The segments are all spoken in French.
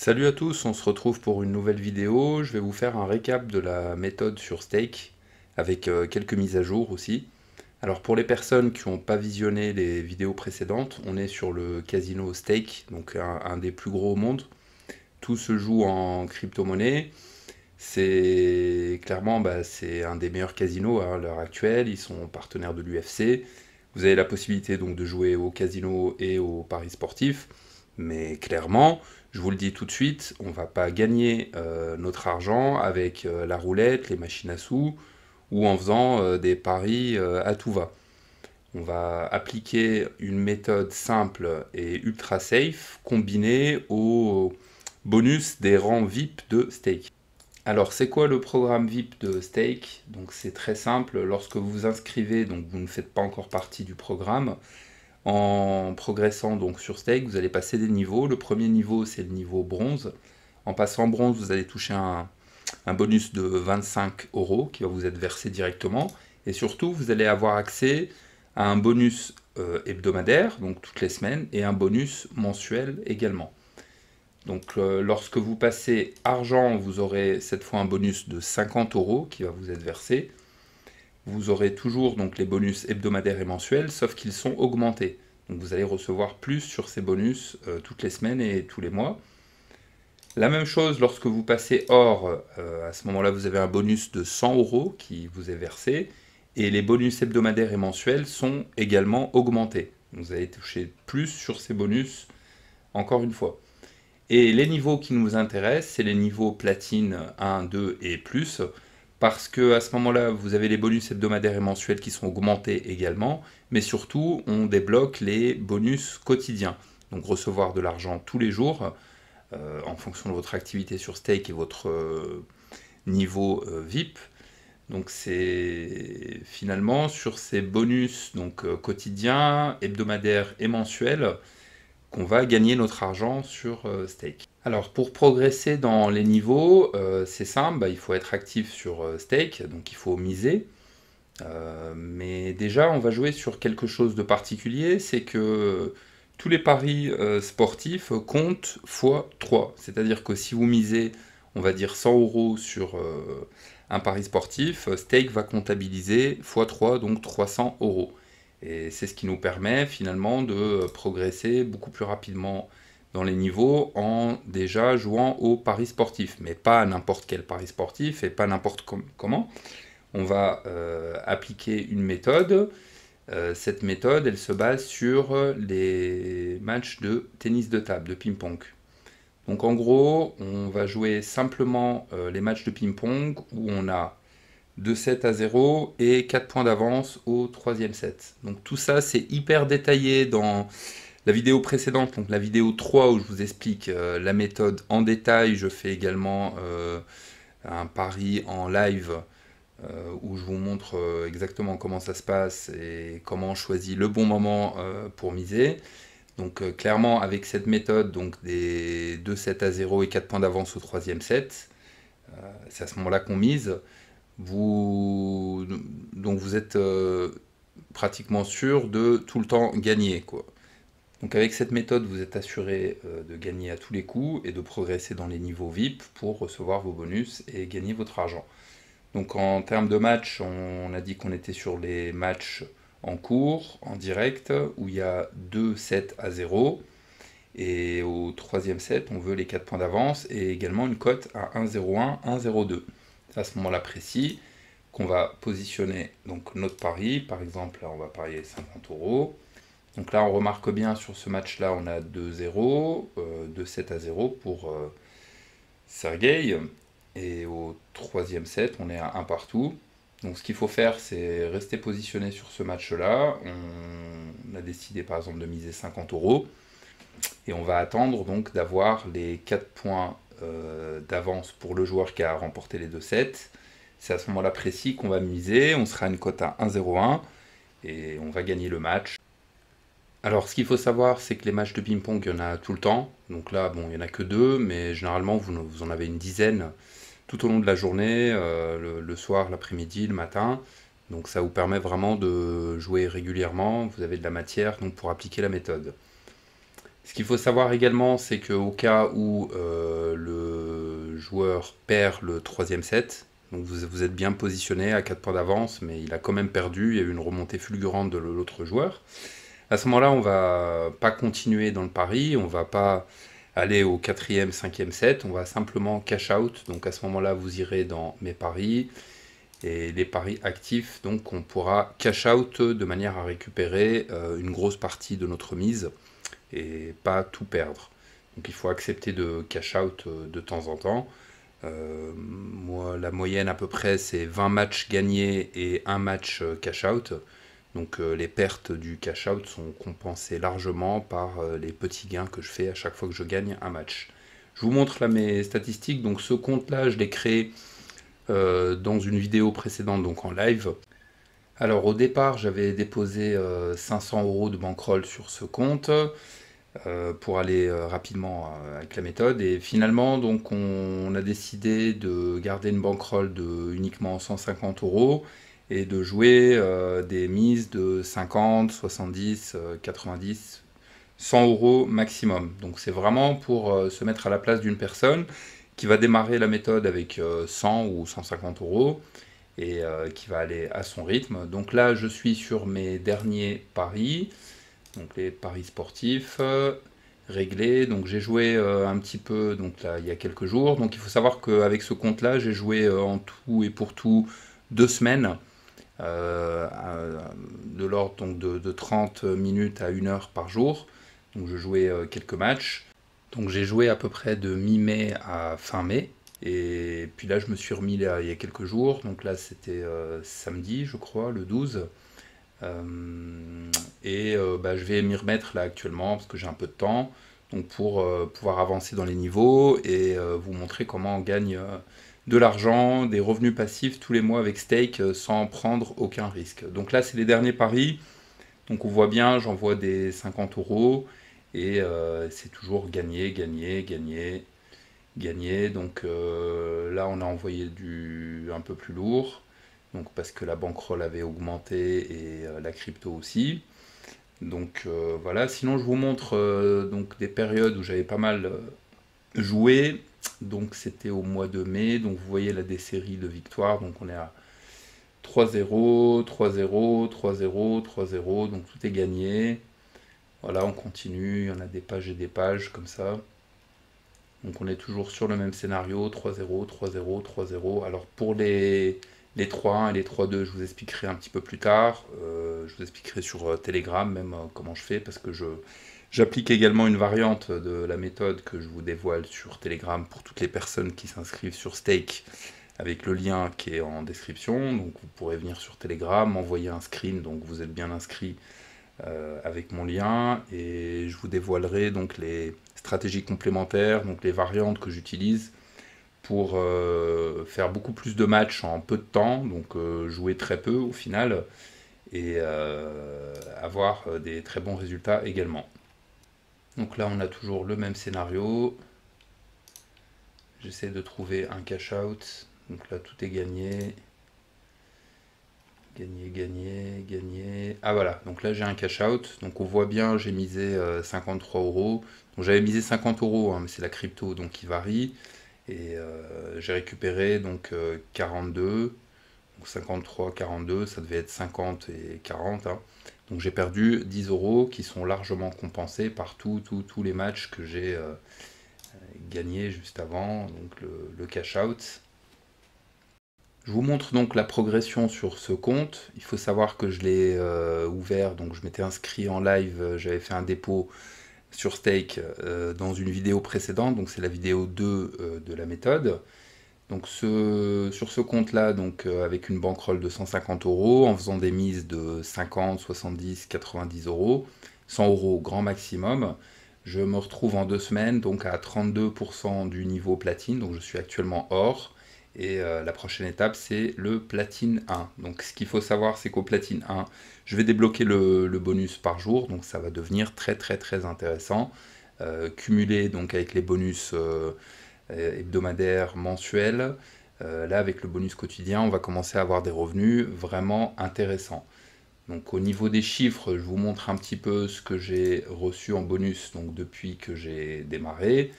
Salut à tous, on se retrouve pour une nouvelle vidéo. Je vais vous faire un récap de la méthode sur Stake avec quelques mises à jour aussi. Alors pour les personnes qui n'ont pas visionné les vidéos précédentes, on est sur le casino Stake, donc un des plus gros au monde. Tout se joue en crypto-monnaie. C'est clairement c'est un des meilleurs casinos à l'heure actuelle. Ils sont partenaires de l'UFC. Vous avez la possibilité donc de jouer au casino et au paris sportif. Mais clairement, je vous le dis tout de suite, on ne va pas gagner notre argent avec la roulette, les machines à sous ou en faisant des paris à tout va. On va appliquer une méthode simple et ultra safe combinée au bonus des rangs VIP de Stake. Alors, c'est quoi le programme VIP de Stake? Donc, c'est très simple. Lorsque vous vous inscrivez, donc vous ne faites pas encore partie du programme, en progressant donc sur Stake, vous allez passer des niveaux. Le premier niveau, c'est le niveau bronze. En passant bronze, vous allez toucher un bonus de 25 euros qui va vous être versé directement. Et surtout, vous allez avoir accès à un bonus hebdomadaire, donc toutes les semaines, et un bonus mensuel également. Donc lorsque vous passez argent, vous aurez cette fois un bonus de 50 euros qui va vous être versé. Vous aurez toujours donc les bonus hebdomadaires et mensuels, sauf qu'ils sont augmentés. Donc vous allez recevoir plus sur ces bonus toutes les semaines et tous les mois. La même chose lorsque vous passez or, à ce moment-là vous avez un bonus de 100 euros qui vous est versé. Et les bonus hebdomadaires et mensuels sont également augmentés. Vous allez toucher plus sur ces bonus encore une fois. Et les niveaux qui nous intéressent, c'est les niveaux platine 1, 2 et plus, parce que à ce moment-là, vous avez les bonus hebdomadaires et mensuels qui sont augmentés également, mais surtout, on débloque les bonus quotidiens. Donc recevoir de l'argent tous les jours, en fonction de votre activité sur Stake et votre niveau VIP. Donc c'est finalement sur ces bonus donc, quotidiens, hebdomadaires et mensuels, qu'on va gagner notre argent sur Stake. Alors pour progresser dans les niveaux, c'est simple, il faut être actif sur Stake, donc il faut miser. Mais déjà, on va jouer sur quelque chose de particulier, c'est que tous les paris sportifs comptent fois 3. C'est-à-dire que si vous misez, on va dire 100 euros sur un pari sportif, Stake va comptabiliser fois 3, donc 300 euros. Et c'est ce qui nous permet finalement de progresser beaucoup plus rapidement dans les niveaux en déjà jouant au pari sportif. Mais pas n'importe quel pari sportif et pas n'importe comment. On va appliquer une méthode. Cette méthode, elle se base sur les matchs de tennis de table, de ping-pong. Donc en gros, on va jouer simplement les matchs de ping-pong où on a 2-7-0 et 4 points d'avance au troisième set. Donc tout ça, c'est hyper détaillé dans la vidéo précédente, donc la vidéo 3 où je vous explique la méthode en détail. Je fais également un pari en live où je vous montre exactement comment ça se passe et comment on choisit le bon moment pour miser. Donc clairement avec cette méthode, donc des 2-7-0 et 4 points d'avance au troisième set, c'est à ce moment-là qu'on mise. Donc vous êtes pratiquement sûr de tout le temps gagner, quoi. Donc avec cette méthode, vous êtes assuré de gagner à tous les coups et de progresser dans les niveaux VIP pour recevoir vos bonus et gagner votre argent. Donc en termes de match, on a dit qu'on était sur les matchs en cours, en direct, où il y a 2-7-0. Et au troisième set, on veut les 4 points d'avance et également une cote à 1-0-1, 1-0-2. C'est à ce moment-là précis qu'on va positionner donc notre pari. Par exemple, là, on va parier 50 euros. Donc là, on remarque bien sur ce match-là, on a 2-0, 2-7-0 pour Sergei. Et au troisième set, on est à 1 partout. Donc ce qu'il faut faire, c'est rester positionné sur ce match-là. On a décidé par exemple de miser 50 euros. Et on va attendre donc d'avoir les 4 points d'avance pour le joueur qui a remporté les 2 sets. C'est à ce moment-là précis qu'on va miser. On sera à une cote à 1-0-1 et on va gagner le match. Alors, ce qu'il faut savoir, c'est que les matchs de ping-pong, il y en a tout le temps. Donc là, bon, il n'y en a que 2, mais généralement, vous en avez une dizaine tout au long de la journée, le soir, l'après-midi, le matin. Donc ça vous permet vraiment de jouer régulièrement. Vous avez de la matière donc pour appliquer la méthode. Ce qu'il faut savoir également, c'est qu'au cas où le joueur perd le troisième set, donc vous êtes bien positionné à 4 points d'avance, mais il a quand même perdu, il y a eu une remontée fulgurante de l'autre joueur. À ce moment-là, on va pas continuer dans le pari, on va pas aller au quatrième, cinquième set, on va simplement cash out. Donc à ce moment-là, vous irez dans mes paris et les paris actifs. Donc on pourra cash out de manière à récupérer une grosse partie de notre mise et pas tout perdre. Donc il faut accepter de cash out de temps en temps. Moi, la moyenne à peu près, c'est 20 matchs gagnés et un match cash out. Donc les pertes du cash out sont compensées largement par les petits gains que je fais à chaque fois que je gagne un match. Je vous montre là mes statistiques. Donc ce compte-là, je l'ai créé dans une vidéo précédente, donc en live. Alors au départ, j'avais déposé 500 € de bankroll sur ce compte pour aller rapidement avec la méthode. Et finalement, donc on a décidé de garder une bankroll de uniquement 150 € et de jouer des mises de 50, 70, 90, 100 € maximum. Donc c'est vraiment pour se mettre à la place d'une personne qui va démarrer la méthode avec 100 ou 150 € et qui va aller à son rythme. Donc là, je suis sur mes derniers paris, donc les paris sportifs réglés. Donc j'ai joué un petit peu donc là, il y a quelques jours. Donc il faut savoir qu'avec ce compte-là, j'ai joué en tout et pour tout 2 semaines, de l'ordre donc de 30 minutes à 1 heure par jour. Donc je jouais quelques matchs. Donc j'ai joué à peu près de mi-mai à fin mai. Et puis là, je me suis remis là, il y a quelques jours. Donc là, c'était samedi, je crois, le 12. Je vais m'y remettre là actuellement parce que j'ai un peu de temps. Donc pour pouvoir avancer dans les niveaux et vous montrer comment on gagne de l'argent, des revenus passifs tous les mois avec Stake sans prendre aucun risque. Donc là, c'est les derniers paris. Donc on voit bien, j'envoie des 50 € et c'est toujours gagner, gagner, gagner, gagner. Donc là, on a envoyé du un peu plus lourd, donc parce que la bankroll avait augmenté et la crypto aussi. Donc voilà. Sinon, je vous montre donc des périodes où j'avais pas mal joué. Donc c'était au mois de mai. Donc vous voyez là des séries de victoires. Donc on est à 3-0, 3-0, 3-0, 3-0. Donc tout est gagné. Voilà, on continue. Il y en a des pages et des pages comme ça. Donc on est toujours sur le même scénario, 3-0, 3-0, 3-0. Alors pour les 3-1 et les 3-2, je vous expliquerai un petit peu plus tard. Je vous expliquerai sur Telegram même comment je fais, parce que j'applique également une variante de la méthode que je vous dévoile sur Telegram pour toutes les personnes qui s'inscrivent sur Stake, avec le lien qui est en description. Donc vous pourrez venir sur Telegram, m'envoyer un screen, donc vous êtes bien inscrit avec mon lien, et je vous dévoilerai donc les stratégies complémentaires, donc les variantes que j'utilise pour faire beaucoup plus de matchs en peu de temps, donc jouer très peu au final, et avoir des très bons résultats également. Donc là on a toujours le même scénario, j'essaie de trouver un cash out, donc là tout est gagné. Gagner, gagner, gagner. Ah voilà, donc là j'ai un cash out. Donc on voit bien, j'ai misé 53 €. Donc j'avais misé 50 €, hein, mais c'est la crypto donc qui varie. Et j'ai récupéré donc 42. Donc 53, 42, ça devait être 50 et 40. Hein. Donc j'ai perdu 10 € qui sont largement compensés par tous les matchs que j'ai gagnés juste avant. Donc le cash out. Je vous montre donc la progression sur ce compte. Il faut savoir que je l'ai ouvert, donc je m'étais inscrit en live, j'avais fait un dépôt sur Stake dans une vidéo précédente, donc c'est la vidéo 2 de la méthode. Donc sur ce compte-là, donc avec une bankroll de 150 €, en faisant des mises de 50, 70, 90 €, 100 € grand maximum, je me retrouve en 2 semaines donc à 32% du niveau platine, donc je suis actuellement or. Et la prochaine étape, c'est le platine 1. Donc ce qu'il faut savoir, c'est qu'au platine 1, je vais débloquer le bonus par jour, donc ça va devenir très très très intéressant. Cumulé donc avec les bonus hebdomadaires, mensuels, là avec le bonus quotidien, on va commencer à avoir des revenus vraiment intéressants. Donc au niveau des chiffres, je vous montre un petit peu ce que j'ai reçu en bonus donc, depuis que j'ai démarré.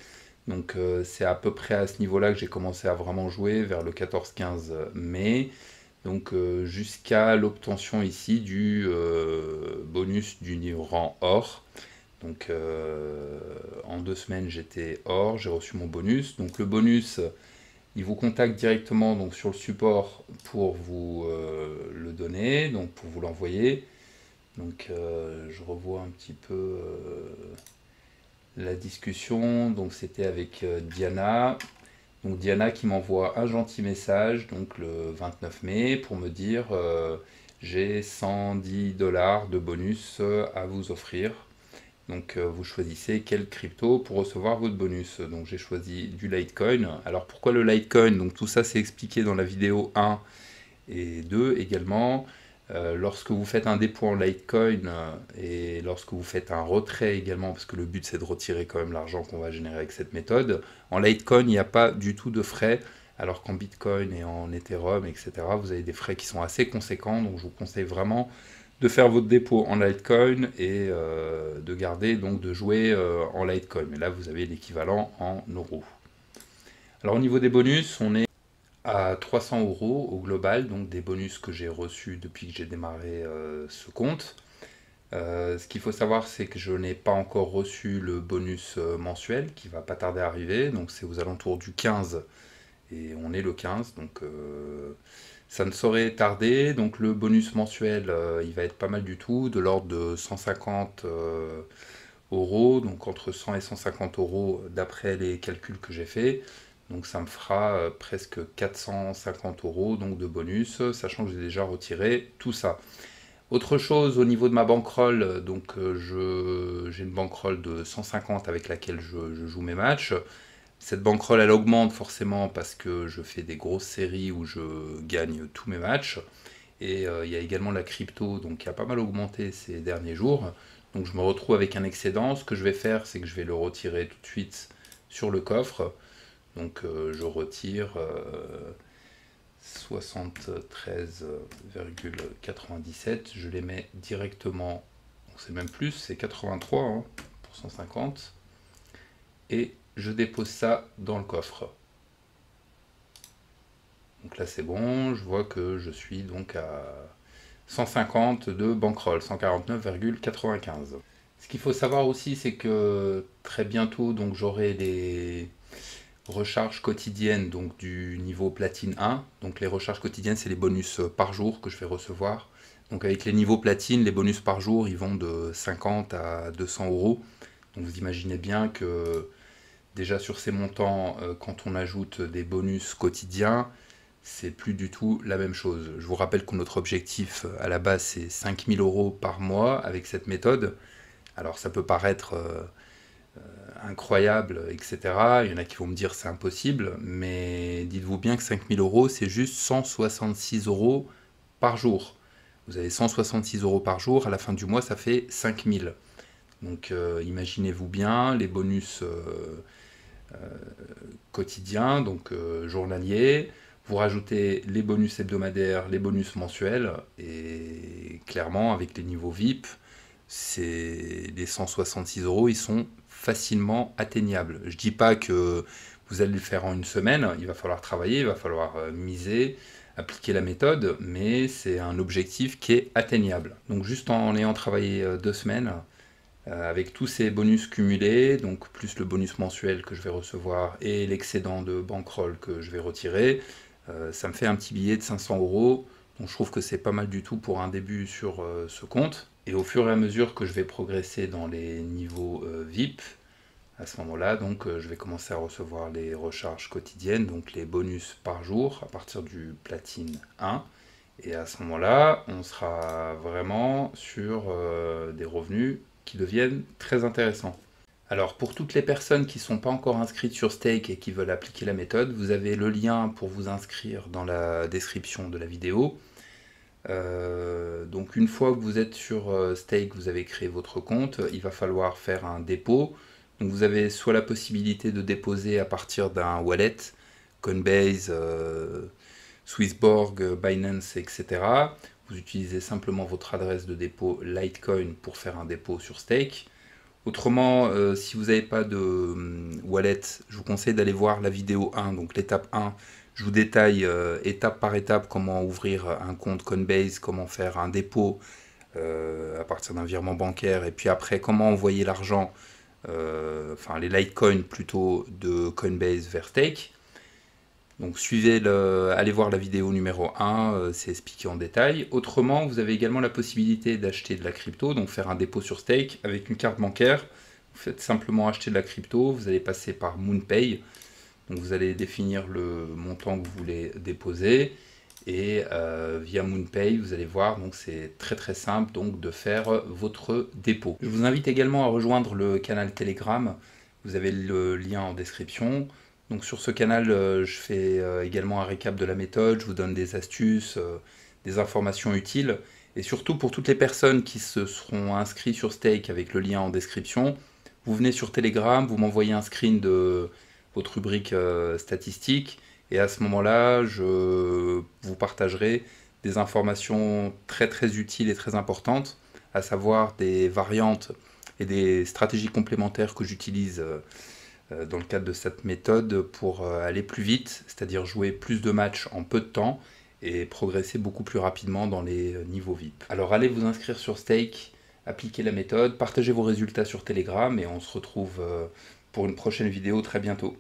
Donc c'est à peu près à ce niveau-là que j'ai commencé à vraiment jouer, vers le 14-15 mai. Donc jusqu'à l'obtention ici du bonus du niveau rang or. Donc en 2 semaines j'étais or, j'ai reçu mon bonus. Donc le bonus, il vous contacte directement donc, sur le support pour vous le donner, donc pour vous l'envoyer. Donc je revois un petit peu la discussion. Donc c'était avec Diana. Donc Diana qui m'envoie un gentil message donc le 29 mai pour me dire j'ai 110 dollars de bonus à vous offrir. Donc vous choisissez quel crypto pour recevoir votre bonus. Donc j'ai choisi du Litecoin. Alors pourquoi le Litecoin? Donc tout ça c'est expliqué dans la vidéo 1 et 2 également. Lorsque vous faites un dépôt en Litecoin et lorsque vous faites un retrait également, parce que le but c'est de retirer quand même l'argent qu'on va générer avec cette méthode, en Litecoin il n'y a pas du tout de frais, alors qu'en Bitcoin et en Ethereum, etc., vous avez des frais qui sont assez conséquents, donc je vous conseille vraiment de faire votre dépôt en Litecoin et de garder, donc de jouer en Litecoin. Mais là vous avez l'équivalent en euros. Alors au niveau des bonus, on est à 300 euros au global, donc des bonus que j'ai reçus depuis que j'ai démarré ce compte. Ce qu'il faut savoir, c'est que je n'ai pas encore reçu le bonus mensuel qui va pas tarder à arriver, donc c'est aux alentours du 15 et on est le 15, donc ça ne saurait tarder. Donc le bonus mensuel, il va être pas mal du tout, de l'ordre de 150 euros, donc entre 100 et 150 euros d'après les calculs que j'ai fait. Donc ça me fera presque 450 euros donc de bonus, sachant que j'ai déjà retiré tout ça. Autre chose au niveau de ma bankroll, donc j'ai une bankroll de 150 avec laquelle je joue mes matchs. Cette bankroll elle augmente forcément parce que je fais des grosses séries où je gagne tous mes matchs. Et il y a également la crypto donc qui a pas mal augmenté ces derniers jours. Donc je me retrouve avec un excédent. Ce que je vais faire, c'est que je vais le retirer tout de suite sur le coffre. Donc je retire 73,97. Je les mets directement, c'est même plus, c'est 83 hein, pour 150. Et je dépose ça dans le coffre. Donc là c'est bon, je vois que je suis donc à 150 de bankroll, 149,95. Ce qu'il faut savoir aussi, c'est que très bientôt donc j'aurai les recharges quotidiennes donc du niveau platine 1. Donc les recharges quotidiennes, c'est les bonus par jour que je vais recevoir. Donc avec les niveaux platine, les bonus par jour, ils vont de 50 à 200 euros. Donc vous imaginez bien que déjà sur ces montants, quand on ajoute des bonus quotidiens, c'est plus du tout la même chose. Je vous rappelle que notre objectif à la base c'est 5000 euros par mois avec cette méthode. Alors ça peut paraître incroyable, etc. Il y en a qui vont me dire c'est impossible, mais dites-vous bien que 5000 euros c'est juste 166 euros par jour. Vous avez 166 euros par jour, à la fin du mois ça fait 5000. Donc imaginez-vous bien les bonus quotidiens, donc journaliers. Vous rajoutez les bonus hebdomadaires, les bonus mensuels, et clairement, avec les niveaux VIP, les 166 euros, ils sont facilement atteignables. Je ne dis pas que vous allez le faire en une semaine, il va falloir travailler, il va falloir miser, appliquer la méthode, mais c'est un objectif qui est atteignable. Donc juste en ayant travaillé 2 semaines, avec tous ces bonus cumulés, donc plus le bonus mensuel que je vais recevoir et l'excédent de bankroll que je vais retirer, ça me fait un petit billet de 500 euros. Donc je trouve que c'est pas mal du tout pour un début sur ce compte. Et au fur et à mesure que je vais progresser dans les niveaux VIP, à ce moment-là, donc je vais commencer à recevoir les recharges quotidiennes, donc les bonus par jour à partir du platine 1. Et à ce moment-là, on sera vraiment sur des revenus qui deviennent très intéressants. Alors pour toutes les personnes qui ne sont pas encore inscrites sur Stake et qui veulent appliquer la méthode, vous avez le lien pour vous inscrire dans la description de la vidéo. Donc une fois que vous êtes sur Stake, vous avez créé votre compte, il va falloir faire un dépôt. Donc vous avez soit la possibilité de déposer à partir d'un wallet, Coinbase, Swissborg, Binance, etc. vous utilisez simplement votre adresse de dépôt Litecoin pour faire un dépôt sur Stake. Autrement, si vous n'avez pas de wallet, je vous conseille d'aller voir la vidéo 1, donc l'étape 1. Je vous détaille étape par étape comment ouvrir un compte Coinbase, comment faire un dépôt à partir d'un virement bancaire, et puis après comment envoyer l'argent, enfin les Litecoin plutôt, de Coinbase vers Stake. Donc allez voir la vidéo numéro 1, c'est expliqué en détail. Autrement, vous avez également la possibilité d'acheter de la crypto, donc faire un dépôt sur Stake avec une carte bancaire. Vous faites simplement acheter de la crypto, vous allez passer par MoonPay. Donc vous allez définir le montant que vous voulez déposer. Et via MoonPay, vous allez voir, donc c'est très très simple donc, de faire votre dépôt. Je vous invite également à rejoindre le canal Telegram. Vous avez le lien en description. Donc sur ce canal, je fais également un récap de la méthode, je vous donne des astuces, des informations utiles. Et surtout pour toutes les personnes qui se seront inscrits sur Stake avec le lien en description, vous venez sur Telegram, vous m'envoyez un screen de votre rubrique statistique, et à ce moment-là, je vous partagerai des informations très très utiles et très importantes, à savoir des variantes et des stratégies complémentaires que j'utilise dans le cadre de cette méthode pour aller plus vite, c'est-à-dire jouer plus de matchs en peu de temps et progresser beaucoup plus rapidement dans les niveaux VIP. Alors allez vous inscrire sur Stake, appliquez la méthode, partagez vos résultats sur Telegram et on se retrouve pour une prochaine vidéo très bientôt.